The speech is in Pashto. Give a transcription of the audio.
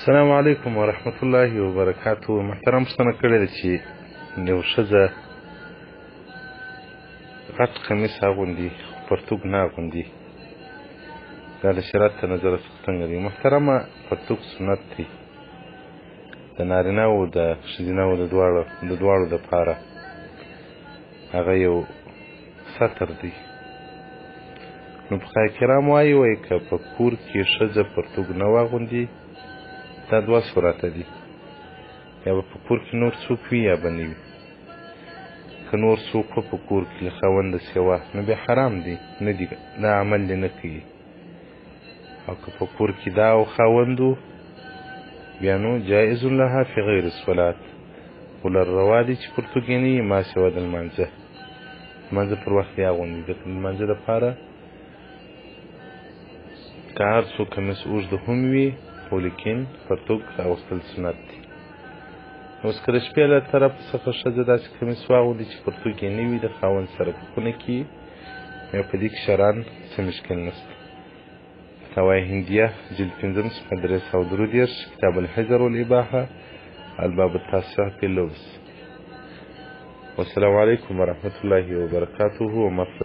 السلام علیکم ورحمت الله وبرکاتو. محترم پوښتنه کړې ده چې یو ښځه غټ کمیس اغوندي خو پرتوګ نه اغوندي، دا د شریعت له نظره څنګه دی؟ محترمه، پرتوګ سنت دی د نارینه‌وو د ښځینه‌وو د دواړو دپاره. هغه یو ستر دی. نو فقهای کرام وایي که په کور کې ښځه پرتوګ نه واغوندي، دا دوه صورته دي، یا به په کور کې نور څوک وي یا به نه وي. که نور څوک په کور کې له خاونده سوا، نو بیا حرام دی، نه دي، دا عمل دې نه کوي. او که په کور کې دا او خاوند و، بیا نو جایز لها فی غیر الصلات، خو لروا دي چې پرتوګ یې نه وي ما سوا د لمانځه. لمانځه پر وخت یې اغوندي، ځکه د لمانځه دپاره که هر څو کمیس اوږده هم وي، خو لیکن پرتوګ اغوستل سنت دي. اوس که د شپې له طرف څخه ښځه داسې کمیس واغوندي چې پرتوګ یې نه وي، د خاوند سره په خونه کې، یا په دې کې شرعاً څه مشکل نشته. فتاوی هندیه جلد 5 صفحه 333، کتاب الحجر والاباحه، الباب التاسع في اللبس. والسلام علیکم ورحمة الله وبرکاته ومغفرته.